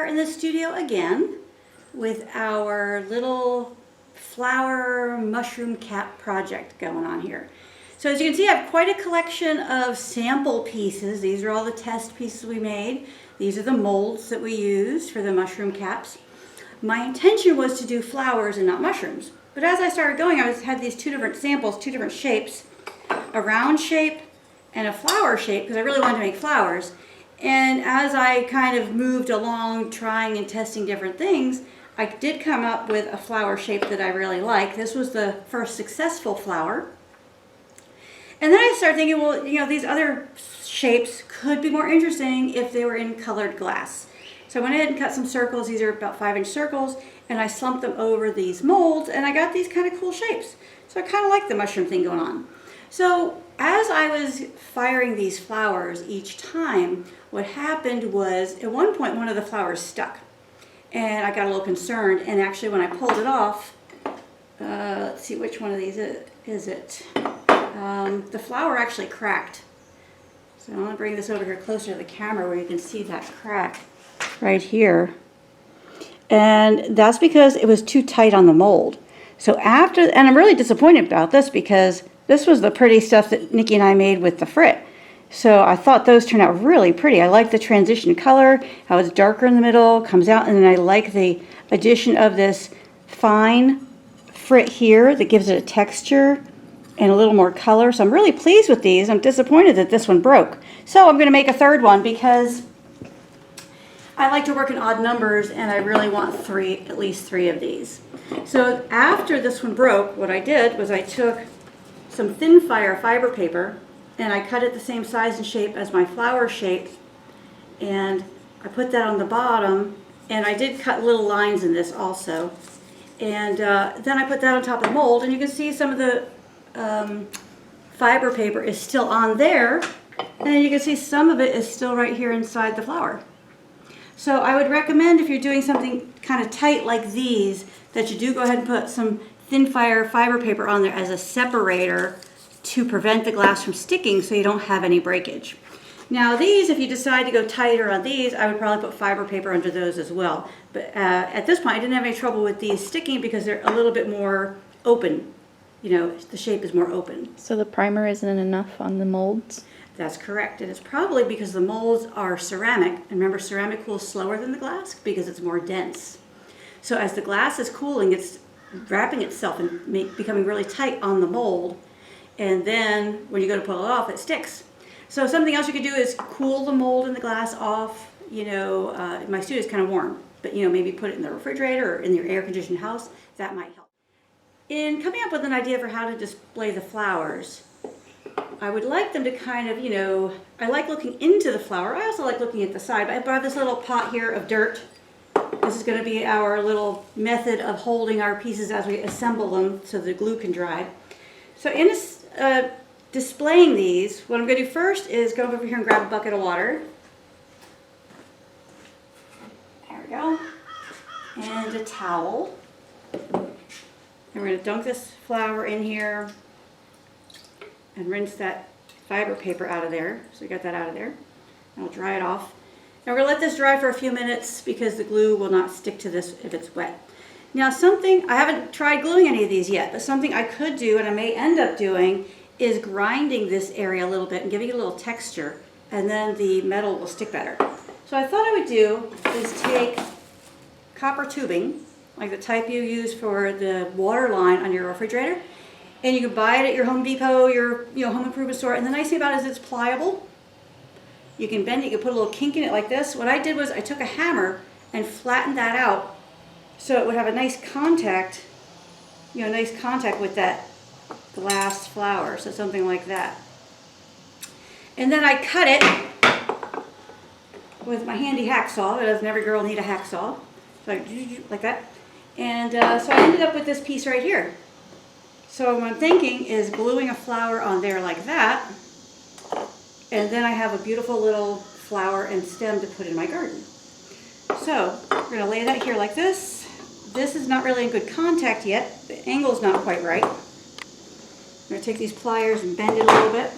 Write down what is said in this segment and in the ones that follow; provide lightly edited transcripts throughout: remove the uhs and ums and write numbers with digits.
in the studio again with our little flower mushroom cap project going on here. So as you can see, I have quite a collection of sample pieces. These are all the test pieces we made. These are the molds that we used for the mushroom caps. My intention was to do flowers and not mushrooms. But as I started going, I had these two different samples, two different shapes, a round shape and a flower shape, because I really wanted to make flowers. And as I kind of moved along trying and testing different things, I did come up with a flower shape that I really like. This was the first successful flower. And then I started thinking, well, you know, these other shapes could be more interesting if they were in colored glass. So I went ahead and cut some circles. These are about 5-inch circles, and I slumped them over these molds, and I got these kind of cool shapes. So I kind of like the mushroom thing going on. So as I was firing these flowers each time, what happened was at one point one of the flowers stuck, and I got a little concerned, and actually when I pulled it off, let's see which one of these is it. The flower actually cracked. So I'm going to bring this over here closer to the camera where you can see that crack right here. And that's because it was too tight on the mold. So after, and I'm really disappointed about this because this was the pretty stuff that Nikki and I made with the Frit. So I thought those turned out really pretty. I like the transition color, how it's darker in the middle, comes out, and then I like the addition of this fine Frit here that gives it a texture and a little more color. So I'm really pleased with these. I'm disappointed that this one broke. So I'm going to make a third one because I like to work in odd numbers and I really want at least three of these. So after this one broke, what I did was I took some thin fiber paper and I cut it the same size and shape as my flower shape, and I put that on the bottom, and I did cut little lines in this also. And then I put that on top of the mold, and you can see some of the fiber paper is still on there, and you can see some of it is still right here inside the flower. So I would recommend, if you're doing something kind of tight like these, that you do go ahead and put some thin fiber paper on there as a separator to prevent the glass from sticking so you don't have any breakage. Now these, if you decide to go tighter on these, I would probably put fiber paper under those as well. But at this point I didn't have any trouble with these sticking because they're a little bit more open. You know, the shape is more open. So the primer isn't enough on the molds? That's correct. And it's probably because the molds are ceramic. And remember, ceramic cools slower than the glass because it's more dense. So as the glass is cooling, it's wrapping itself and becoming really tight on the mold. And then when you go to pull it off, it sticks. So something else you could do is cool the mold in the glass off. You know, my studio is kind of warm, but you know, maybe put it in the refrigerator or in your air-conditioned house. That might help. In coming up with an idea for how to display the flowers, I would like them to kind of, you know, I like looking into the flower. I also like looking at the side. I brought this little pot here of dirt. This is going to be our little method of holding our pieces as we assemble them so the glue can dry. So in displaying these, what I'm going to do first is go over here and grab a bucket of water. There we go. And a towel. And we're going to dunk this flower in here and rinse that fiber paper out of there. So we got that out of there. And I'll dry it off. And we're going to let this dry for a few minutes because the glue will not stick to this if it's wet. Now something, I haven't tried gluing any of these yet, but something I could do and I may end up doing is grinding this area a little bit and giving it a little texture, and then the metal will stick better. So I thought I would do is take copper tubing, like the type you use for the water line on your refrigerator, and you can buy it at your Home Depot, your home improvement store, and the nice thing about it is it's pliable. You can bend it, you can put a little kink in it like this. What I did was I took a hammer and flattened that out so it would have a nice contact, you know, nice contact with that glass flower, so something like that. And then I cut it with my handy hacksaw. Doesn't every girl need a hacksaw? So like that. And so I ended up with this piece right here. So what I'm thinking is gluing a flower on there like that, and then I have a beautiful little flower and stem to put in my garden. So we're going to lay that here like this. This is not really in good contact yet. The angle's not quite right. I'm going to take these pliers and bend it a little bit.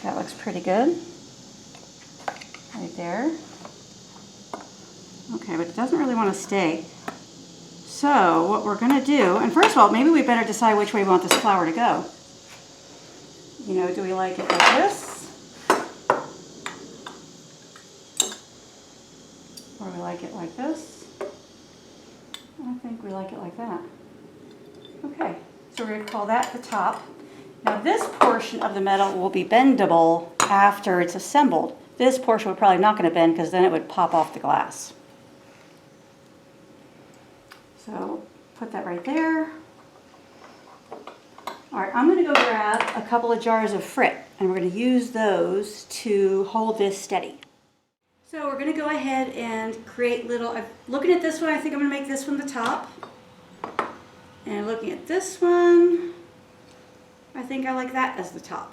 That looks pretty good. Right there. Okay, but it doesn't really want to stay. So what we're going to do, and first of all, maybe we better decide which way we want this flower to go. You know, do we like it like this? Or we like it like this? I think we like it like that. Okay, so we're going to call that the top. Now this portion of the metal will be bendable after it's assembled. This portion we're probably not going to bend because then it would pop off the glass. So put that right there. All right, I'm going to go grab a couple of jars of Frit, and we're going to use those to hold this steady. So we're going to go ahead and create little, looking at this one, I think I'm going to make this one the top. And looking at this one, I think I like that as the top.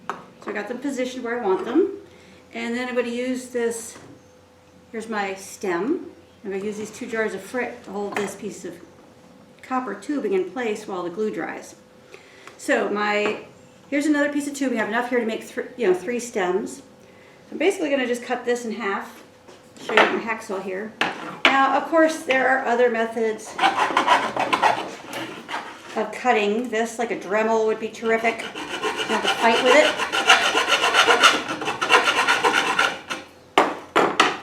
So I got them positioned where I want them. And then I'm going to use this, here's my stem. I'm going to use these 2 jars of Frit to hold this piece of copper tubing in place while the glue dries. So here's another piece of tubing. I have enough here to make 3 stems. So I'm basically going to just cut this in half. I'll show you my hacksaw here. Now, of course, there are other methods of cutting this, like a Dremel would be terrific. You have to fight with it.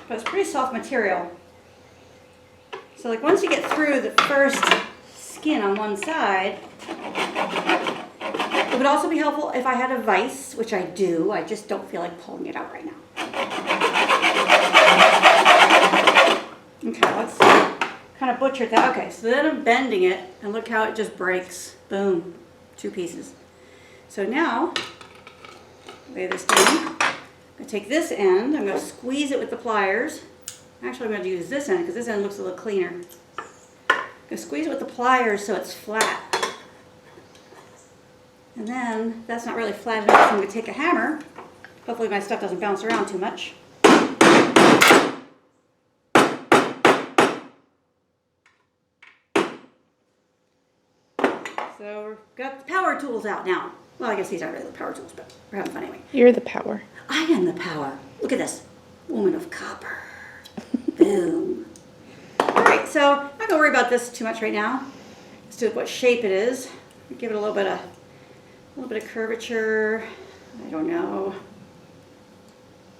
But it's pretty soft material. So like once you get through the first skin on one side, it would also be helpful if I had a vise, which I do. I just don't feel like pulling it out right now. Okay, let's kind of butchered that. Okay, so then I'm bending it, and look how it just breaks. Boom, 2 pieces. So now, lay this down. I'm going to take this end, I'm going to squeeze it with the pliers. Actually, I'm going to use this end because this end looks a little cleaner. I'm going to squeeze it with the pliers so it's flat. And then, that's not really flat enough, so I'm going to take a hammer. Hopefully my stuff doesn't bounce around too much. So we've got the power tools out now. Well, I guess these aren't really the power tools, but we're having fun anyway. You're the power. I am the power. Look at this. Woman of copper. Boom. All right, so I'm not going to worry about this too much right now. Let's do what shape it is. Give it a little bit of curvature. I don't know.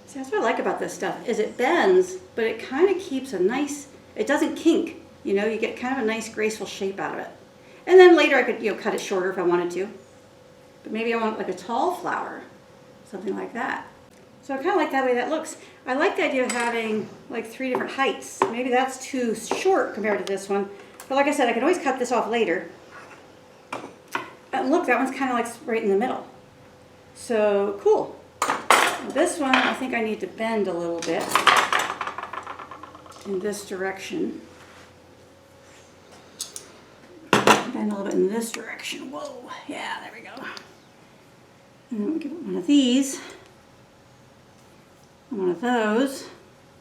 See, that's what I like about this stuff, is it bends, but it kind of keeps a nice, it doesn't kink. You know, you get kind of a nice graceful shape out of it. And then later I could, cut it shorter if I wanted to. But maybe I want like a tall flower, something like that. So I kind of like that way that looks. I like the idea of having like 3 different heights. Maybe that's too short compared to this one. But like I said, I can always cut this off later. And look, that one's kind of like right in the middle. So cool. This one, I think I need to bend a little bit in this direction. Bend a little bit in this direction. Whoa, yeah, there we go. And then we'll give it one of these. And one of those.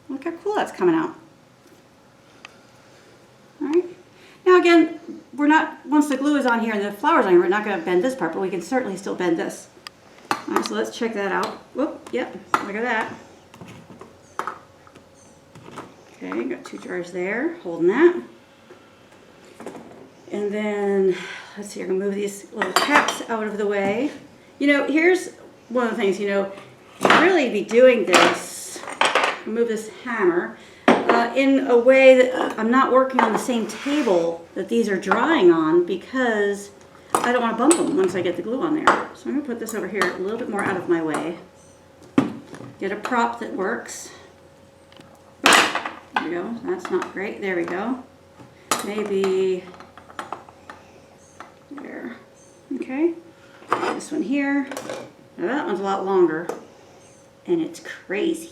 Look how cool that's coming out. All right. Now again, we're not, once the glue is on here and the flower's on here, we're not going to bend this part, but we can certainly still bend this. All right, so let's check that out. Whoop, yep, look at that. Okay, got 2 jars there, holding that. And then, let's see, I'm going to move these little caps out of the way. You know, here's one of the things, to really be doing this, move this hammer, in a way that I'm not working on the same table that these are drying on, because I don't want to bump them once I get the glue on there. So I'm going to put this over here a little bit more out of my way. Get a prop that works. There we go. That's not great. There we go. Maybe there. Okay. This one here. Now that one's a lot longer. And it's crazy.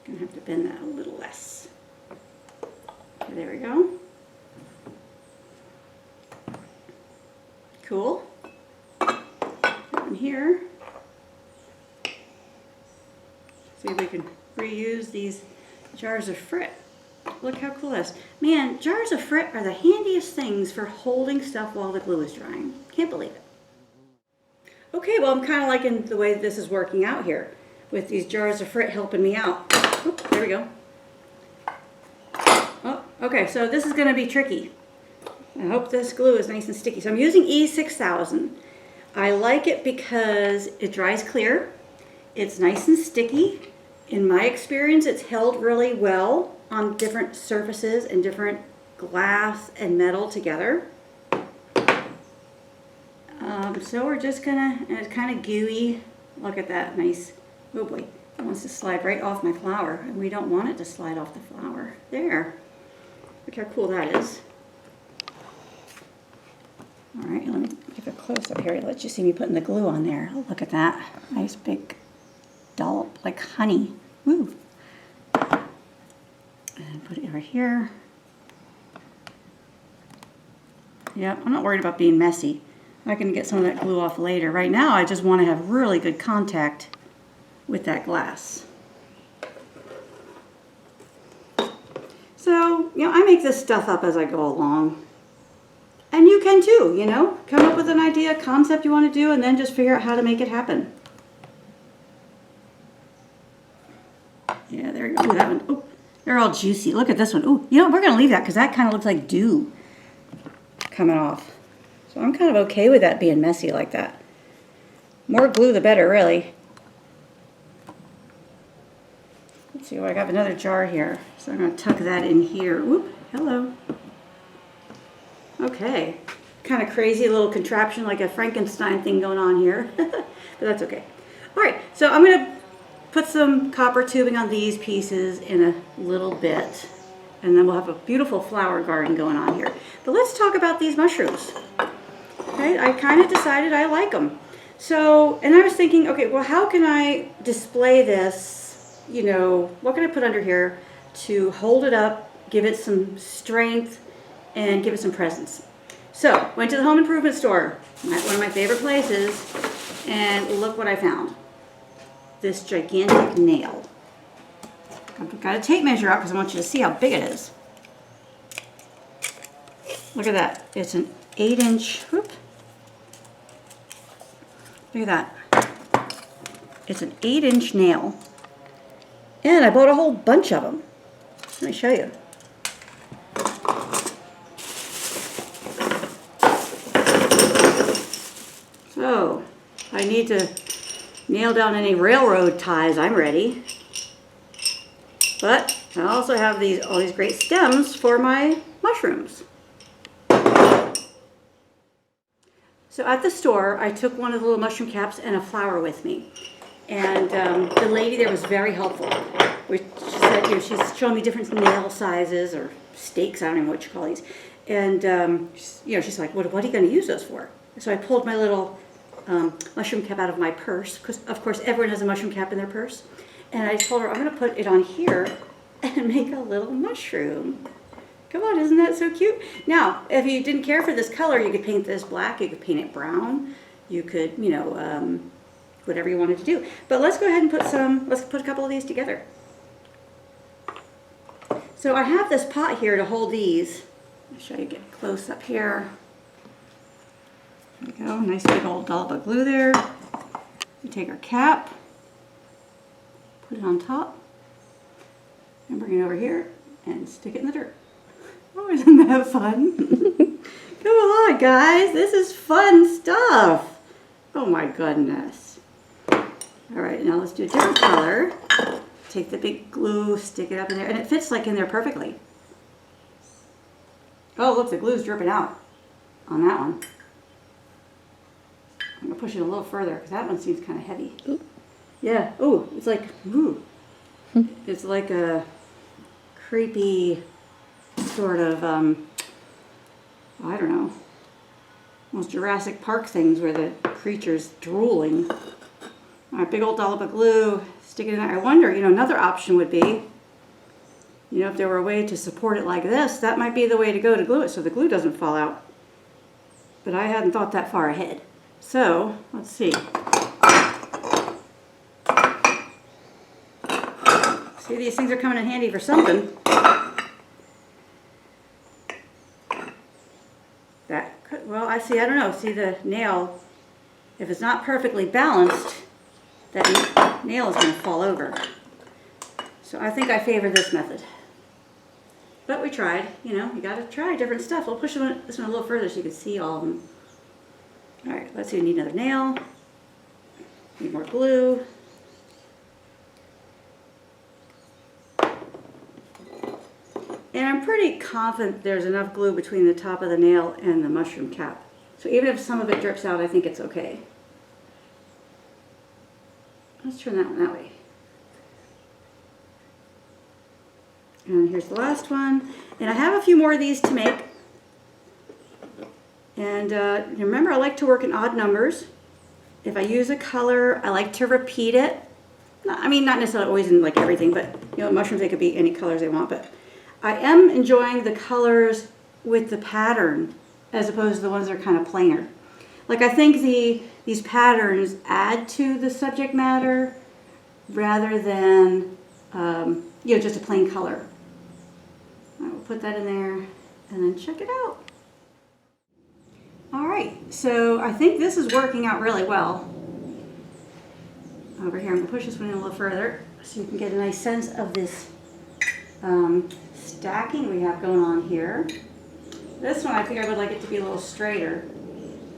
Gonna have to bend that a little less. Okay, there we go. Cool. That one here. See if we can reuse these jars of Frit. Look how cool this is. Man, jars of Frit are the handiest things for holding stuff while the glue is drying. Can't believe it. Okay, well, I'm kind of liking the way this is working out here. with these jars of Frit helping me out. Oop, there we go. Oh, okay, so this is going to be tricky. I hope this glue is nice and sticky. So I'm using E6000. I like it because it dries clear. It's nice and sticky. In my experience, it's held really well on different surfaces and different glass and metal together. So we're just gonna, and it's kind of gooey. Look at that, nice. Oh boy, it wants to slide right off my flower, and we don't want it to slide off the flower. There. Look how cool that is. All right, let me give a close up here. Let you see me putting the glue on there. Oh, look at that. Nice big dollop, like honey. Woo. And put it over here. Yep, I'm not worried about being messy. I can get some of that glue off later. Right now, I just want to have really good contact with that glass. So, you know, I make this stuff up as I go along. And you can too, you know. Come up with an idea, concept you want to do, and then just figure out how to make it happen. Yeah, there you go. Ooh, that one. Oh, they're all juicy. Look at this one. Ooh, you know, we're going to leave that because that kind of looks like dew coming off. So I'm kind of okay with that being messy like that. More glue the better, really. Let's see, I got another jar here. So I'm going to tuck that in here. Whoop, hello. Okay. Kind of crazy little contraption, like a Frankenstein thing going on here. But that's okay. All right, so I'm going to put some copper tubing on these pieces in a little bit. And then we'll have a beautiful flower garden going on here. But let's talk about these mushrooms. Okay, I kind of decided I like them. So, and I was thinking, okay, well, how can I display this? You know, what can I put under here to hold it up, give it some strength, and give it some presence? So, went to the home improvement store, one of my favorite places, and look what I found. This gigantic nail. I've got a tape measure out because I want you to see how big it is. Look at that. It's an 8-inch, whoop. Look at that. It's an 8-inch nail. And I bought a whole bunch of them. Let me show you. So, if I need to nail down any railroad ties, I'm ready. But I also have all these great stems for my mushrooms. So at the store, I took one of the little mushroom caps and a flower with me. And the lady there was very helpful. She said, you know, she's showing me different nail sizes or stakes, I don't know what you call these. And, you know, she's like, what are you going to use those for? So I pulled my little mushroom cap out of my purse, because of course everyone has a mushroom cap in their purse. And I told her I'm going to put it on here and make a little mushroom. Come on, isn't that so cute? Now, if you didn't care for this color, you could paint this black, you could paint it brown, you could, you know, whatever you wanted to do. But let's go ahead and let's put a couple of these together. So I have this pot here to hold these. I'll show you, get close up here. There we go, nice big old dollop of glue there. We take our cap, put it on top, and bring it over here and stick it in the dirt. Oh, isn't that fun? Come on, guys, this is fun stuff. Oh my goodness. All right, now let's do a different color. Take the big glue, stick it up in there, and it fits like in there perfectly. Oh, look, the glue's dripping out on that one. I'm gonna push it a little further because that one seems kind of heavy. Ooh. Yeah. Oh, it's like, ooh. It's like a creepy sort of, I don't know, almost Jurassic Park things where the creature's drooling. All right, big old dollop of glue, stick it in there. I wonder, you know, another option would be, you know, if there were a way to support it like this, that might be the way to go to glue it so the glue doesn't fall out. But I hadn't thought that far ahead. So, let's see. See, these things are coming in handy for something. That could, well, I don't know. See the nail, if it's not perfectly balanced, that nail is going to fall over. So I think I favor this method. But we tried, you know, you got to try different stuff. We'll push this one a little further so you can see all of them. All right, let's see, we need another nail. Need more glue. And I'm pretty confident there's enough glue between the top of the nail and the mushroom cap. So even if some of it drips out, I think it's okay. Let's turn that one that way. And here's the last one. And I have a few more of these to make. And remember, I like to work in odd numbers. If I use a color, I like to repeat it. I mean, not necessarily always in like everything, but you know, mushrooms, they could be any colors they want. But I am enjoying the colors with the pattern as opposed to the ones that are kind of plainer. Like I think these patterns add to the subject matter rather than you know, just a plain color. I will put that in there and then check it out. All right, so I think this is working out really well. Over here, I'm gonna push this one in a little further so you can get a nice sense of this stacking we have going on here. This one, I think I would like it to be a little straighter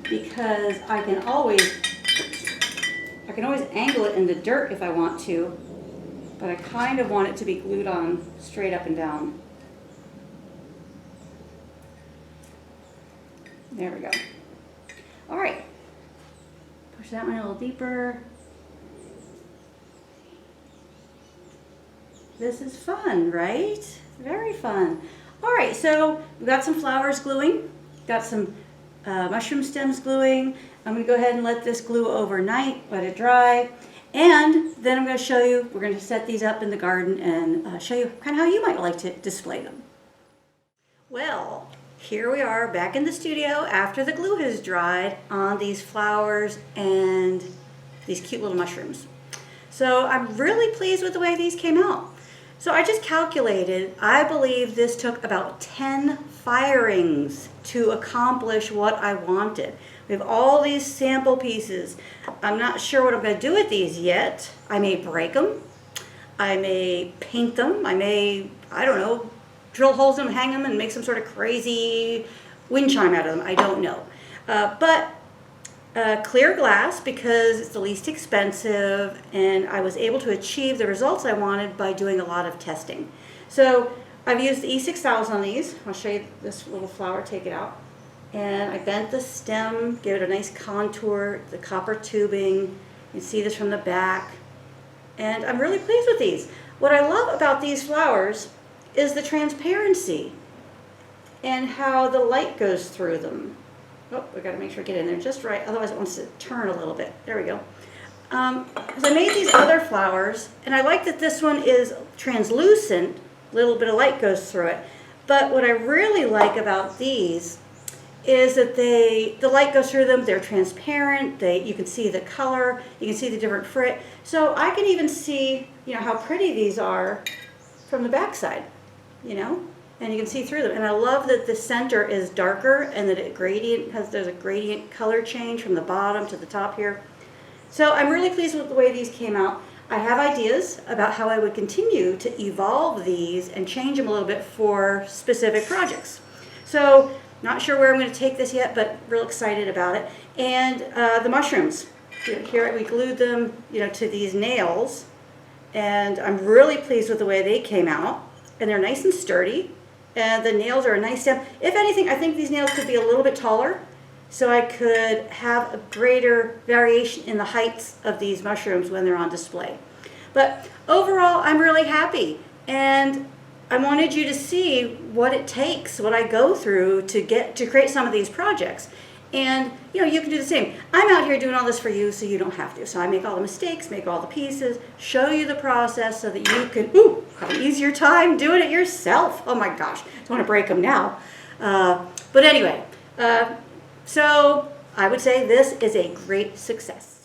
because I can always angle it in the dirt if I want to, but I kind of want it to be glued on straight up and down. There we go. All right, push that one a little deeper. This is fun, right? Very fun. All right, so we've got some flowers gluing, got some mushroom stems gluing. I'm gonna go ahead and let this glue overnight, let it dry. And then I'm gonna show you, we're gonna set these up in the garden and show you kind of how you might like to display them. Well, here we are back in the studio after the glue has dried on these flowers and these cute little mushrooms. So I'm really pleased with the way these came out. So I just calculated, I believe this took about 10 firings to accomplish what I wanted. We have all these sample pieces. I'm not sure what I'm going to do with these yet. I may break them. I may paint them. I may, I don't know, drill holes in them, hang them, and make some sort of crazy wind chime out of them. I don't know. But clear glass because it's the least expensive, and I was able to achieve the results I wanted by doing a lot of testing. So I've used the E6000 on these. I'll show you this little flower, take it out. And I bent the stem, gave it a nice contour, the copper tubing. You can see this from the back. And I'm really pleased with these. What I love about these flowers is the transparency and how the light goes through them. Oh, we got to make sure I get in there just right, otherwise it wants to turn a little bit. There we go. Because I made these other flowers, and I like that this one is translucent, a little bit of light goes through it. But what I really like about these is that the light goes through them, they're transparent, you can see the color, you can see the different frit. So I can even see, you know, how pretty these are from the backside, you know? And you can see through them. And I love that the center is darker and that there's a gradient color change from the bottom to the top here. So I'm really pleased with the way these came out. I have ideas about how I would continue to evolve these and change them a little bit for specific projects. So not sure where I'm going to take this yet, but real excited about it. And the mushrooms, here we glued them, you know, to these nails, and I'm really pleased with the way they came out. And they're nice and sturdy. And the nails are a nice stem. If anything, I think these nails could be a little bit taller, so I could have a greater variation in the heights of these mushrooms when they're on display. But overall, I'm really happy. And I wanted you to see what it takes, what I go through to create some of these projects. And you know, you can do the same. I'm out here doing all this for you so you don't have to. So I make all the mistakes, make all the pieces, show you the process so that you can have an easier time doing it yourself. Oh my gosh, I don't want to break them now. But anyway, so I would say this is a great success.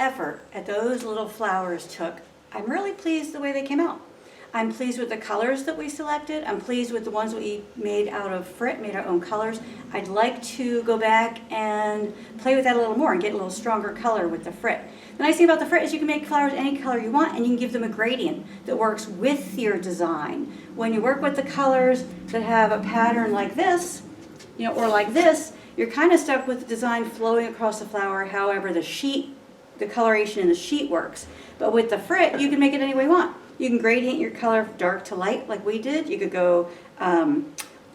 effort at those little flowers took, I'm really pleased the way they came out. I'm pleased with the colors that we selected. I'm pleased with the ones we made out of frit, made our own colors. I'd like to go back and play with that a little more and get a little stronger color with the frit. The nice thing about the frit is you can make flowers any color you want, and you can give them a gradient that works with your design. When you work with the colors that have a pattern like this, or like this, you're kind of stuck with the design flowing across the flower, however the coloration in the sheet works. But with the frit, you can make it any way you want. You can gradient your color dark to light like we did. You could go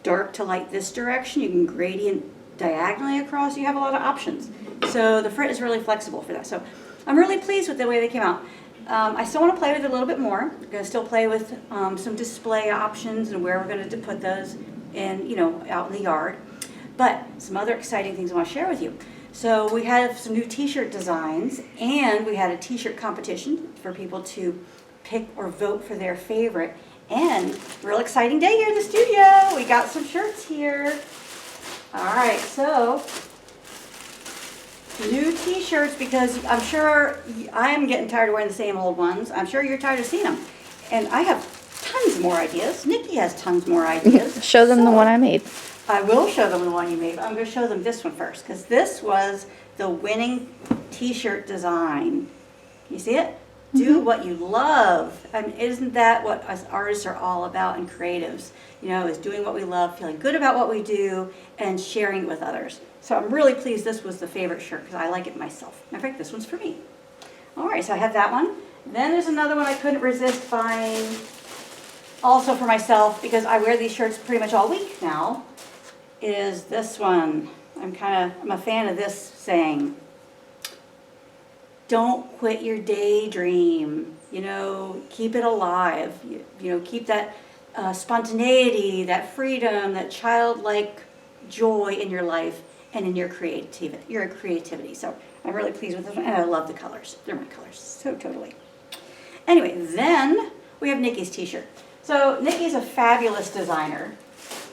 dark to light this direction. You can gradient diagonally across. You have a lot of options. So the frit is really flexible for that. So I'm really pleased with the way they came out. I still want to play with it a little bit more. I'm going to still play with some display options and where we're going to put those in, out in the yard. But some other exciting things I want to share with you. So we have some new t-shirt designs, and we had a t-shirt competition for people to pick or vote for their favorite. And real exciting day here in the studio. We got some shirts here. All right, so new t-shirts, because I'm sure I'm getting tired of wearing the same old ones. I'm sure you're tired of seeing them. And I have tons more ideas. Nikki has tons more ideas. Show them the one I made. I will show them the one you made, but I'm going to show them this one first, because this was the winning t-shirt design. You see it? Do what you love. I mean, isn't that what us artists are all about, and creatives? Is doing what we love, feeling good about what we do, and sharing it with others. So I'm really pleased this was the favorite shirt, because I like it myself. In fact, this one's for me. All right, so I have that one. Then there's another one I couldn't resist buying, also for myself, because I wear these shirts pretty much all week now, is this one. I'm a fan of this saying. Don't quit your daydream, keep it alive, keep that spontaneity, that freedom, that childlike joy in your life and in your creativity. So I'm really pleased with this one, and I love the colors. They're my colors, so totally. Anyway, then we have Nikki's t-shirt. So Nikki's a fabulous designer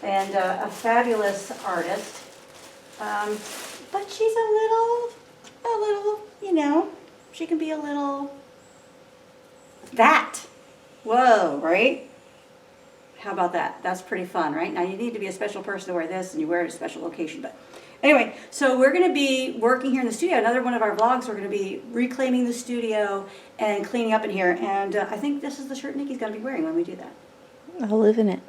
and a fabulous artist, but she's a little, she can be a little, whoa, right? How about that? That's pretty fun, right? Now you need to be a special person to wear this, and you wear it at a special location. But anyway, so we're going to be working here in the studio. Another one of our vlogs, we're going to be reclaiming the studio and cleaning up in here. And I think this is the shirt Nikki's going to be wearing when we do that. I'll live in it.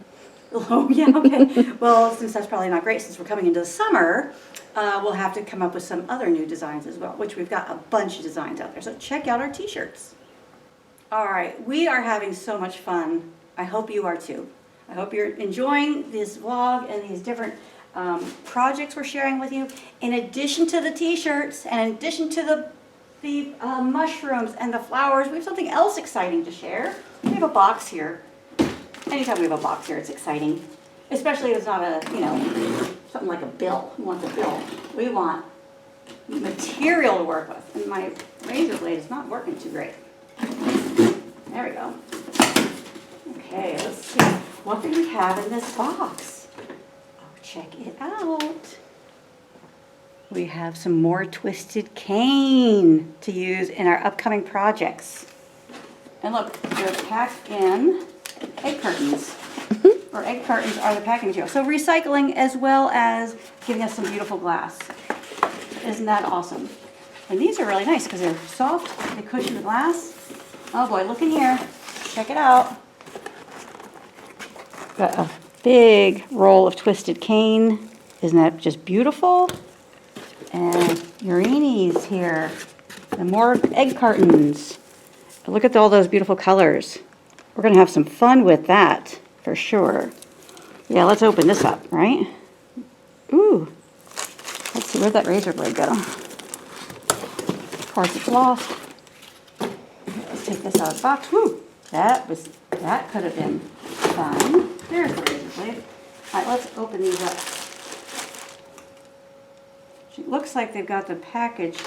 Oh, yeah, okay. Well, since that's probably not great, since we're coming into the summer, we'll have to come up with some other new designs as well, which we've got a bunch of designs out there. So check out our t-shirts. All right, we are having so much fun. I hope you are too. I hope you're enjoying this vlog and these different projects we're sharing with you. In addition to the t-shirts and in addition to the mushrooms and the flowers, we have something else exciting to share. We have a box here. Anytime we have a box here, it's exciting. Especially if it's not a, something like a bill. We want the bill. We want material to work with. And my razor blade is not working too great. There we go. Okay, let's see. What do we have in this box? Oh, check it out. We have some more twisted cane to use in our upcoming projects. And look, they're packed in egg cartons. Or egg cartons are the packing material. So recycling as well as giving us some beautiful glass. Isn't that awesome? And these are really nice because they're soft, they cushion the glass. Oh boy, look in here. Check it out. Got a big roll of twisted cane. Isn't that just beautiful? And Urinis here. And more egg cartons. But look at all those beautiful colors. We're going to have some fun with that, for sure. Yeah, let's open this up, right? Ooh. Let's see, where'd that razor blade go? Of course, it's lost. Let's take this out of the box. Woo! That could have been fun. There's the razor blade. All right, let's open these up. It looks like they've got the package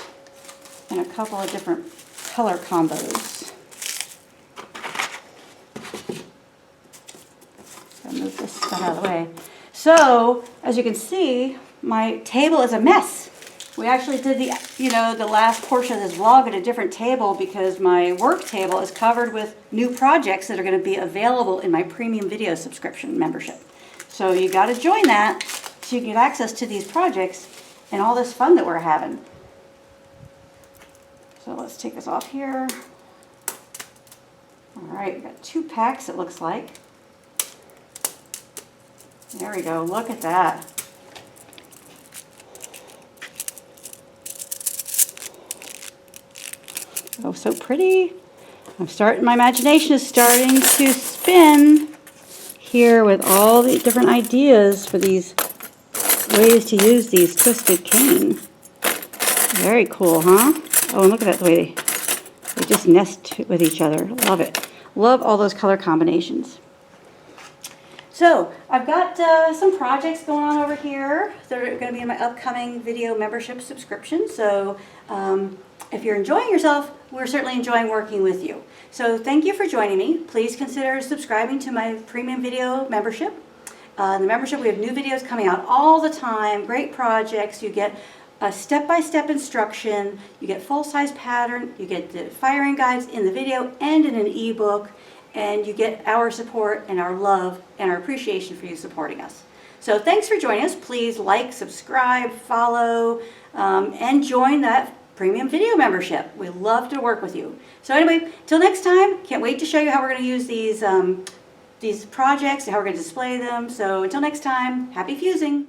in a couple of different color combos. Move this stuff out of the way. So, as you can see, my table is a mess. We actually did the last portion of this vlog at a different table because my work table is covered with new projects that are going to be available in my premium video subscription membership. So you got to join that so you can get access to these projects and all this fun that we're having. So let's take this off here. All right, we've got 2 packs it looks like. There we go, look at that. Oh, so pretty. My imagination is starting to spin here with all the different ideas for these ways to use these twisted cane. Very cool, huh? Oh, and look at that, the way they just nest with each other. Love it. Love all those color combinations. So I've got some projects going on over here that are going to be in my upcoming video membership subscription. So if you're enjoying yourself, we're certainly enjoying working with you. So thank you for joining me. Please consider subscribing to my premium video membership. In the membership, we have new videos coming out all the time, great projects. You get a step-by-step instruction, you get full-size pattern, you get the firing guides in the video and in an ebook, and you get our support and our love and our appreciation for you supporting us. So thanks for joining us. Please like, subscribe, follow, and join that premium video membership. We love to work with you. So anyway, till next time, can't wait to show you how we're going to use these projects and how we're going to display them. So until next time, happy fusing.